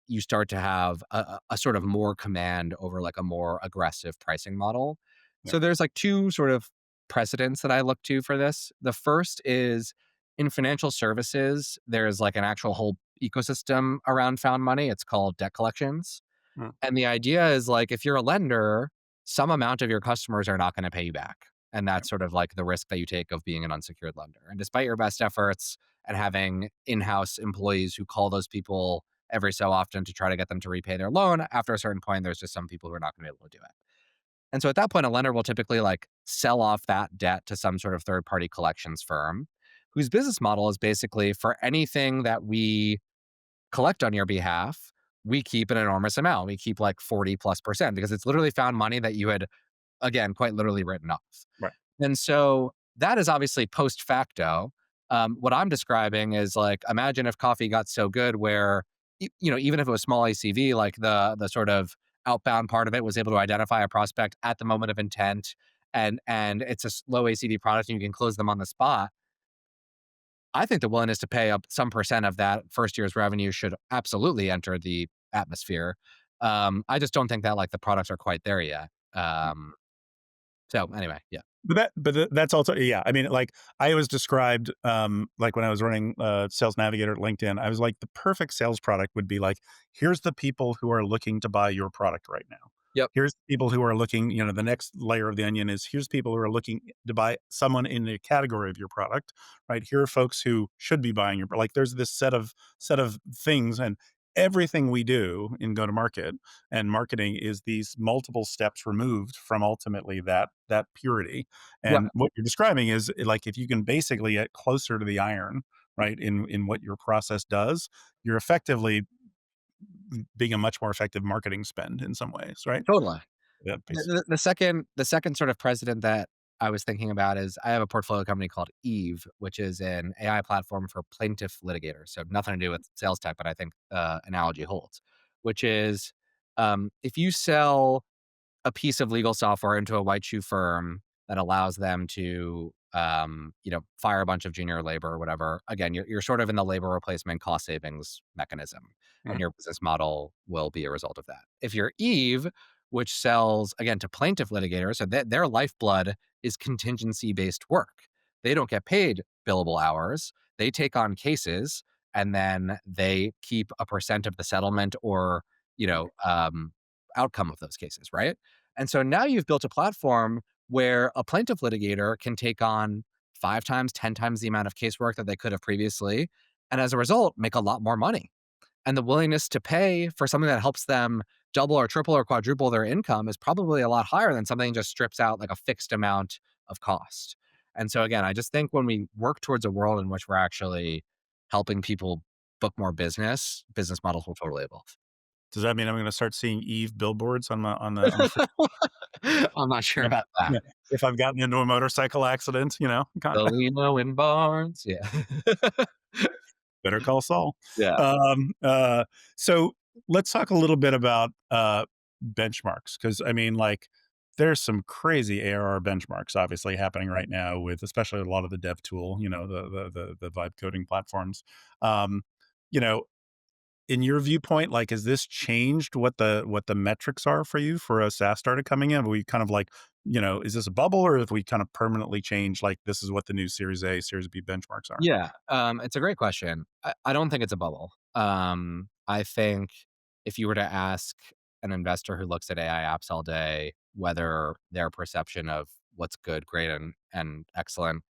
you start to have a sort of more command over like a more aggressive pricing model. Yeah. So there's like two sort of precedents that I look to for this. The first is in financial services, there's like an actual whole ecosystem around found money. It's called debt collections. Mm, And the idea is like if you're a lender, some amount of your customers are not going to pay you back. And right. that's sort of like the risk that you take of being an unsecured lender. And despite your best efforts and having in house employees who call those people every so often to try to get them to repay their loan, after a certain point, there's just some people who are not going to be able to do it. And so at that point, a lender will typically like sell off that debt to some sort of third party collections firm whose business model is basically for anything that we collect on your behalf, we keep an enormous amount. We keep like 40+% because it's literally found money that you had, again, quite literally written off. Right. And so that is obviously post facto. What I'm describing is like, imagine if coffee got so good where, even if it was small ACV, like the sort of outbound part of it was able to identify a prospect at the moment of intent, and it's a low ACV product and you can close them on the spot. I think the willingness to pay up some percent of that first year's revenue should absolutely enter the atmosphere. I just don't think that like the products are quite there yet. So anyway, yeah. That's also, yeah. I mean, like I was described, like when I was running Sales Navigator at LinkedIn, I was like, the perfect sales product would be like, here's the people who are looking to buy your product right now. Yep. Here's people who are looking, the next layer of the onion is here's people who are looking to buy someone in a category of your product, right? Here are folks who should be buying like there's this set of things, and everything we do in go to market and marketing is these multiple steps removed from ultimately that purity. Yeah, And what you're describing is like if you can basically get closer to the iron, right, in what your process does, you're effectively being a much more effective marketing spend in some ways, right? totally. Yeah, The second sort of precedent that I was thinking about is I have a portfolio company called Eve, which is an AI platform for plaintiff litigators. So nothing to do with sales tech, but I think analogy holds, which is if you sell a piece of legal software into a white shoe firm that allows them to, fire a bunch of junior labor or whatever. Again, you're sort of in the labor replacement cost savings mechanism, and mhm, your business model will be a result of that. If you're Eve, which sells again to plaintiff litigators, so that their lifeblood is contingency based work. They don't get paid billable hours. They take on cases and then they keep a percent of the settlement or you know um, outcome of those cases, right? And so now you've built a platform where a plaintiff litigator can take on 5 times, 10 times the amount of casework that they could have previously. And as a result, make a lot more money. And the willingness to pay for something that helps them double or triple or quadruple their income is probably a lot higher than something that just strips out like a fixed amount of cost. And so, again, I just think when we work towards a world in which we're actually helping people book more business models will totally evolve. does that mean I'm going to start seeing Eve billboards on the I'm not sure yeah, about yeah, that. if I've gotten into a motorcycle accident, kind of Galeno in Barnes, yeah. better call Saul. Yeah. Um, uh, so let's talk a little bit about benchmarks, because I mean, like, there's some crazy ARR benchmarks obviously happening right now with especially a lot of the dev tool, the vibe coding platforms. Um, you know, in your viewpoint, like, has this changed what the metrics are for you for a SaaS startup coming in? Are we kind of like, is this a bubble, or if we kind of permanently change, like, this is what the new Series A, Series B benchmarks are? Yeah, it's a great question. I don't think it's a bubble. I think if you were to ask an investor who looks at AI apps all day, whether their perception of what's good, great, and excellent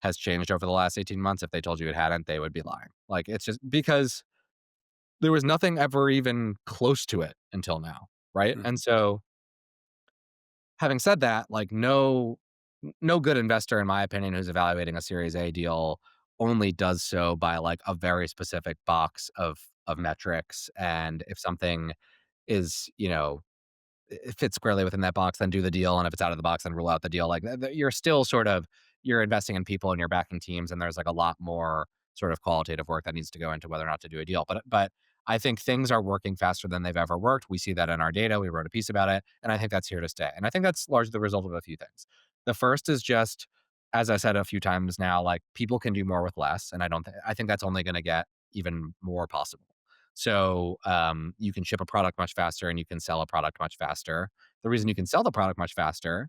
has changed over the last 18 months, if they told you it hadn't, they would be lying. Like, it's just because there was nothing ever even close to it until now, right? Mhm. And so having said that, like no good investor, in my opinion, who's evaluating a Series A deal only does so by like a very specific box of metrics. And if something is, it fits squarely within that box, then do the deal. And if it's out of the box, then rule out the deal. Like you're still sort of you're investing in people and you're backing teams, and there's like a lot more sort of qualitative work that needs to go into whether or not to do a deal. But I think things are working faster than they've ever worked. We see that in our data. We wrote a piece about it, and I think that's here to stay. And I think that's largely the result of a few things. The first is just, as I said a few times now, like people can do more with less, and I think that's only going to get even more possible. So you can ship a product much faster and you can sell a product much faster. The reason you can sell the product much faster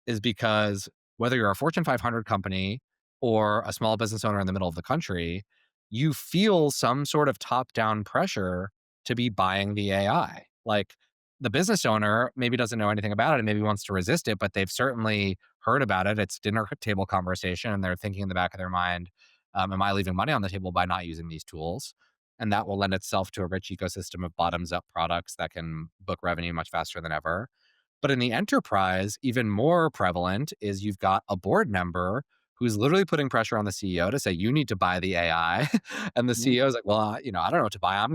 is because whether you're a Fortune 500 company or a small business owner in the middle of the country, you feel some sort of top down pressure to be buying the AI. Like the business owner maybe doesn't know anything about it and maybe wants to resist it, but they've certainly heard about it. It's dinner table conversation, and they're thinking in the back of their mind, am I leaving money on the table by not using these tools? And that will lend itself to a rich ecosystem of bottoms up products that can book revenue much faster than ever. But in the enterprise, even more prevalent is you've got a board member who's literally putting pressure on the CEO to say, you need to buy the AI. And the Mhm. CEO is like, well, I don't know what to buy. I'm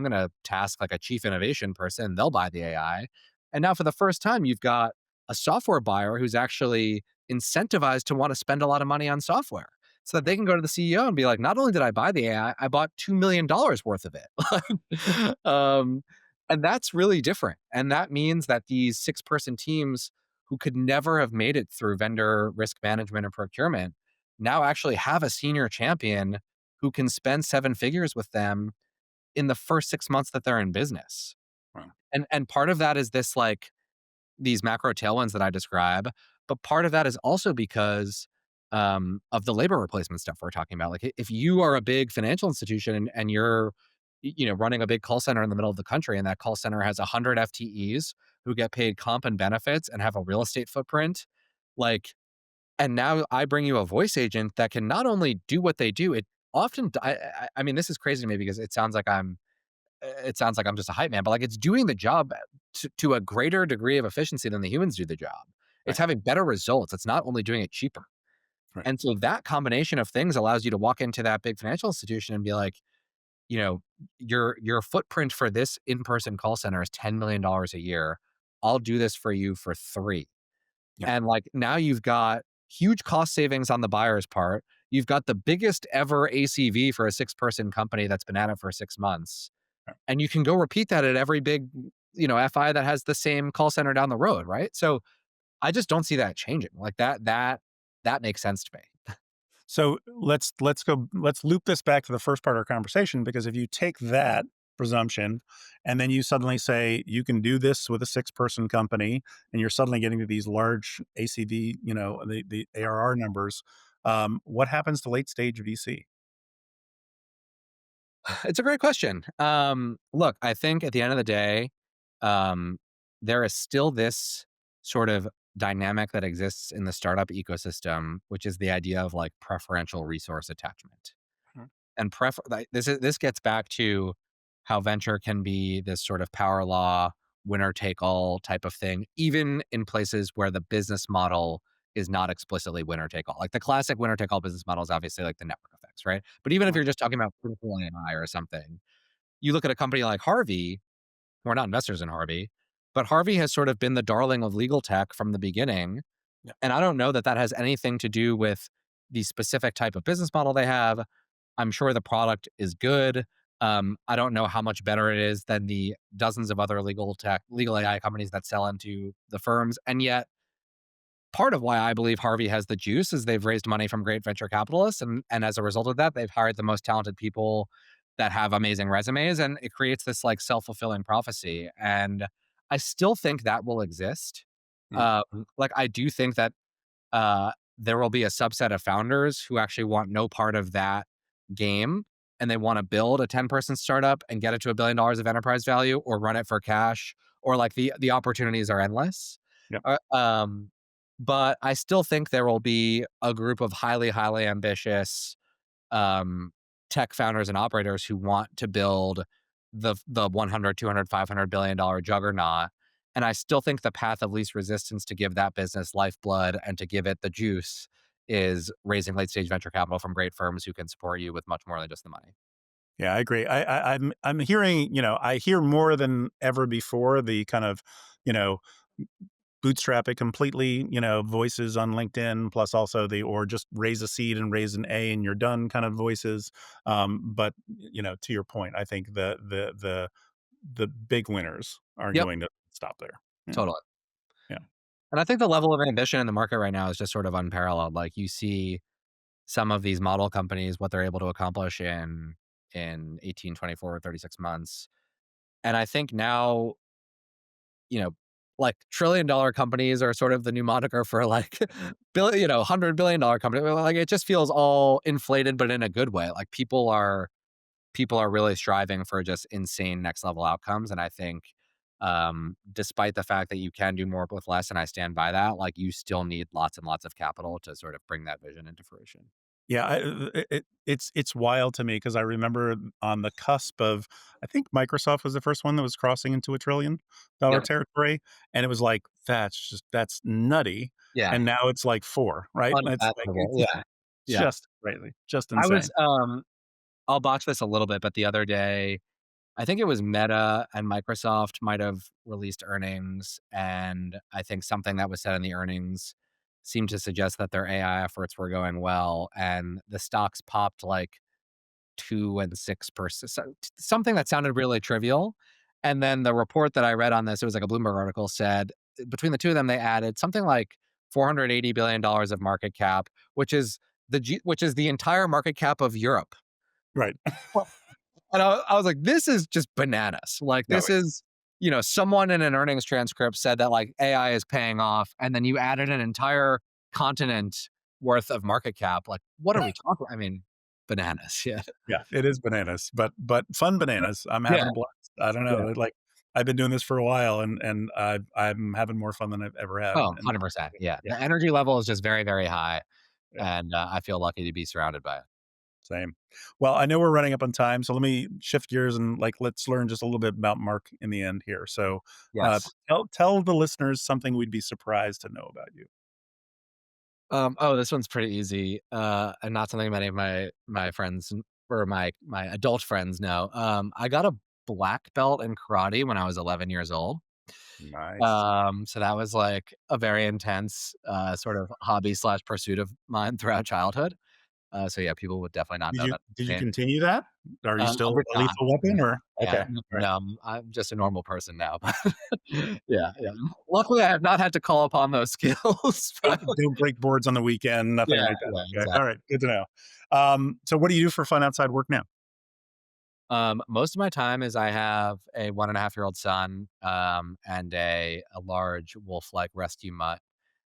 gonna task like a chief innovation person. They'll buy the AI. And now for the first time, you've got a software buyer who's actually incentivized to want to spend a lot of money on software so that they can go to the CEO and be like, not only did I buy the AI, I bought $2 million worth of it. And that's really different. And that means that these 6-person teams who could never have made it through vendor risk management and procurement now actually have a senior champion who can spend 7 figures with them in the first 6 months that they're in business. Wow. And part of that is this like these macro tailwinds that I describe, but part of that is also because of the labor replacement stuff we're talking about. Like if you are a big financial institution and you're running a big call center in the middle of the country, and that call center has 100 FTEs who get paid comp and benefits and have a real estate footprint, like, and now I bring you a voice agent that can not only do what they do, it often I mean, this is crazy to me because it sounds like I'm just a hype man, but like it's doing the job to a greater degree of efficiency than the humans do the job. It's Right. having better results. It's not only doing it cheaper. Right. And so that combination of things allows you to walk into that big financial institution and be like, you know, your footprint for this in-person call center is $10 million a year. I'll do this for you for 3. Yeah. And like now you've got huge cost savings on the buyer's part. You've got the biggest ever ACV for a 6-person company that's been at it for 6 months. Right. And you can go repeat that at every big, FI that has the same call center down the road, right? So I just don't see that changing. Like that makes sense to me. So let's loop this back to the first part of our conversation, because if you take that presumption and then you suddenly say you can do this with a 6-person company, and you're suddenly getting to these large ACV, the ARR numbers, what happens to late stage VC? It's a great question. Look, I think at the end of the day, um, there is still this sort of dynamic that exists in the startup ecosystem, which is the idea of like preferential resource attachment. Mhm. And this gets back to how venture can be this sort of power law, winner take all type of thing, even in places where the business model is not explicitly winner take all. Like the classic winner take all business model is obviously like the network effects, right? But even if Right. you're just talking about critical AI or something, you look at a company like Harvey. We're not investors in Harvey, but Harvey has sort of been the darling of legal tech from the beginning. Yeah. And I don't know that that has anything to do with the specific type of business model they have. I'm sure the product is good. I don't know how much better it is than the dozens of other legal AI companies that sell into the firms. And yet, part of why I believe Harvey has the juice is they've raised money from great venture capitalists. And as a result of that, they've hired the most talented people that have amazing resumes. And it creates this like self fulfilling prophecy. And I still think that will exist. Mm. Like, I do think that there will be a subset of founders who actually want no part of that game, and they want to build a 10-person startup and get it to $1 billion of enterprise value, or run it for cash, or like the opportunities are endless. Yep. Uh, um, but I still think there will be a group of highly, highly ambitious um, tech founders and operators who want to build the 100, 200, $500 billion juggernaut. And I still think the path of least resistance to give that business lifeblood and to give it the juice is raising late stage venture capital from great firms who can support you with much more than just the money. Yeah, I agree. I'm hearing, I hear more than ever before the kind of, you know, bootstrap it completely, voices on LinkedIn, plus also or just raise a seed and raise an A and you're done kind of voices. But to your point, I think the big winners are Yep, going to stop there. Yeah. totally. Yeah. And I think the level of ambition in the market right now is just sort of unparalleled. Like you see some of these model companies, what they're able to accomplish in 18, 24, 36 months. And I think now, you know, like $1 trillion companies are sort of the new moniker for like billion, $100 billion company. Like it just feels all inflated, but in a good way. Like people are really striving for just insane next level outcomes. And I think, despite the fact that you can do more with less, and I stand by that, like you still need lots and lots of capital to sort of bring that vision into fruition. Yeah, it's wild to me because I remember on the cusp of, I think Microsoft was the first one that was crossing into $1 trillion Yeah. territory, and it was like, that's nutty, Yeah. and now it's like 4, right? It's like, Unimaginable. Yeah. it's Yeah. just crazy, just I insane. was, I'll botch this a little bit, but the other day, I think it was Meta and Microsoft might have released earnings, and I think something that was said in the earnings seemed to suggest that their AI efforts were going well, and the stocks popped like 2 and 6%, something that sounded really trivial. And then the report that I read on this, it was like a Bloomberg article, said between the two of them, they added something like $480 billion of market cap, which is the entire market cap of Europe. Right. And I was like, this is just bananas. Like, No, this is, someone in an earnings transcript said that like AI is paying off, and then you added an entire continent worth of market cap. Like, what are we talking? I mean, bananas. Yeah. yeah, it is bananas, but fun bananas. I'm Yeah. having a blast. I don't Yeah. know, like, I've been doing this for a while, and I'm having more fun than I've ever had, Oh, and 100%. Yeah. yeah, The energy level is just very, very high. yeah. And I feel lucky to be surrounded by it. Same. Well, I know we're running up on time, so let me shift gears and like let's learn just a little bit about Mark in the end here. So, Yes. tell the listeners something we'd be surprised to know about you. Oh, this one's pretty easy. And not something many of my friends or my adult friends know. I got a black belt in karate when I was 11 years old. Nice. So that was like a very intense sort of hobby slash pursuit of mine throughout childhood. So yeah, people would definitely not know that. Did you continue that? Are you I still did a not. lethal weapon or Yeah, okay? All right. no, I'm just a normal person now. But yeah, yeah. Luckily, I have not had to call upon those skills. But Don't break boards on the weekend, nothing yeah, like that. yeah, Okay. exactly. All right. Good to know. So what do you do for fun outside work now? Most of my time is I have a 1.5-year-old son, and a large wolf-like rescue mutt.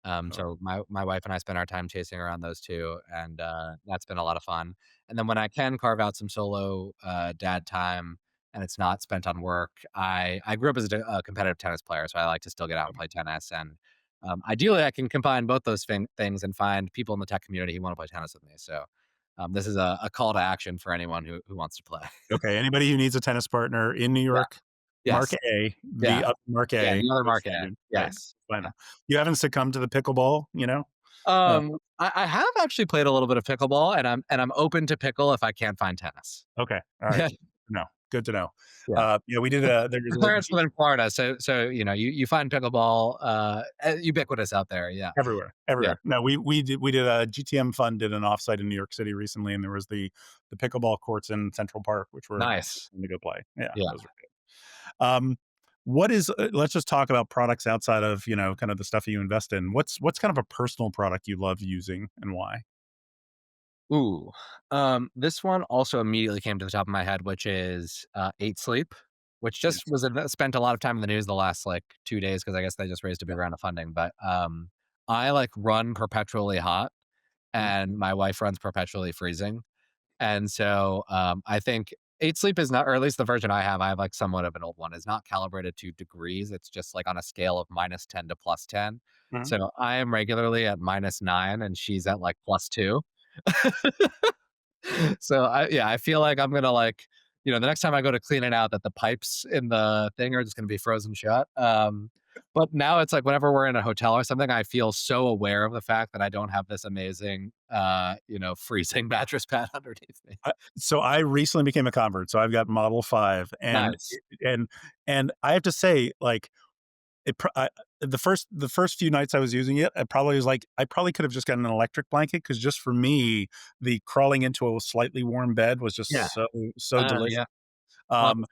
Oh, So my wife and I spend our time chasing around those two, and that's been a lot of fun. And then when I can carve out some solo dad time, and it's not spent on work, I grew up as a competitive tennis player, so I like to still get out and play tennis. And ideally, I can combine both those things and find people in the tech community who want to play tennis with me. So this is a call to action for anyone who wants to play. okay. Anybody who needs a tennis partner in New Yeah. York, Mark Yes. A, Yeah. the other Mark Yeah. A, The other go market. find him. Right. Yes. Find Yeah. him. You haven't succumbed to the pickleball, you know? Uh, I have actually played a little bit of pickleball, and I'm open to pickle if I can't find tennis. okay. All right. No, good to know. Yeah. Yeah, we did My there's a parents live in Florida, so you find pickleball ubiquitous out there. Yeah. everywhere, Yeah. everywhere. No, we did a GTM Fund did an offsite in New York City recently, and there was the pickleball courts in Central Park, which were Nice. fun to go play. Yeah, Yeah. those were good. What is? Let's just talk about products outside of kind of the stuff you invest in. What's kind of a personal product you love using and why? Ooh. This one also immediately came to the top of my head, which is 8 Sleep, which just Yes. was spent a lot of time in the news the last like 2 days because I guess they just raised a big round of funding. But I like run perpetually hot, Mhm. and my wife runs perpetually freezing. And so, I think 8 Sleep is not, or at least the version I have like somewhat of an old one, is not calibrated to degrees. It's just like on a scale of -10 to +10. Mhm. So I am regularly at -9 and she's at like +2. So I feel like I'm gonna like, the next time I go to clean it out, that the pipes in the thing are just gonna be frozen shut. But now it's like whenever we're in a hotel or something, I feel so aware of the fact that I don't have this amazing, freezing mattress pad underneath me. So I recently became a convert. So I've got Model 5, Nice. and I have to say, like, the first few nights I was using it, I probably could have just gotten an electric blanket because just for me, the crawling into a slightly warm bed was Yeah. just so delicious. Yeah. Love Um, it.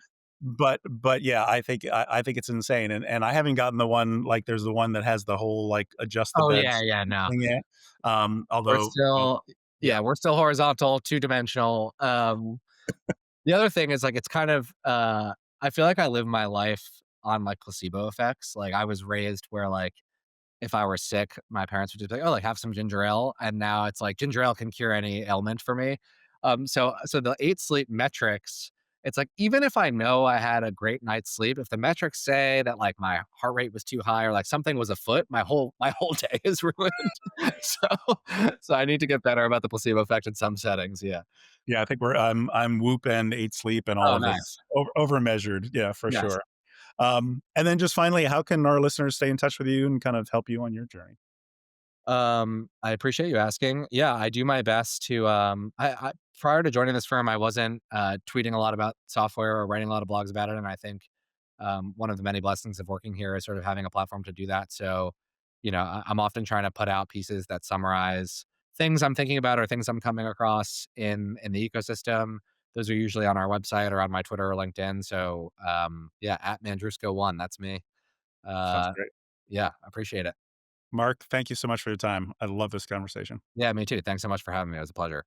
but yeah, I think it's insane, and I haven't gotten the one like there's the one that has the whole like adjust the Oh, bed yeah, yeah, no. thing yet. We're Although still yeah, yeah, we're still horizontal, two-dimensional. The other thing is, like, it's kind of, I feel like I live my life on like placebo effects. Like I was raised where like if I were sick, my parents would just be like, "Oh, like have some ginger ale," and now it's like ginger ale can cure any ailment for me. So the 8 sleep metrics, it's like even if I know I had a great night's sleep, if the metrics say that like my heart rate was too high or like something was afoot, my whole day is ruined. so so I need to get better about the placebo effect in some settings. Yeah. Yeah, I think I'm Whoop and 8 Sleep and all Oh, of it nice. over measured. Yeah, for Yes. sure. And then just finally, how can our listeners stay in touch with you and kind of help you on your journey? I appreciate you asking. Yeah, I do my best to I prior to joining this firm, I wasn't tweeting a lot about software or writing a lot of blogs about it. And I think one of the many blessings of working here is sort of having a platform to do that. So, I'm often trying to put out pieces that summarize things I'm thinking about or things I'm coming across in the ecosystem. Those are usually on our website or on my Twitter or LinkedIn. So yeah, at Mandrusko1, that's me. Sounds Uh great. yeah, appreciate it. Mark, thank you so much for your time. I love this conversation. Yeah, me too. Thanks so much for having me. It was a pleasure.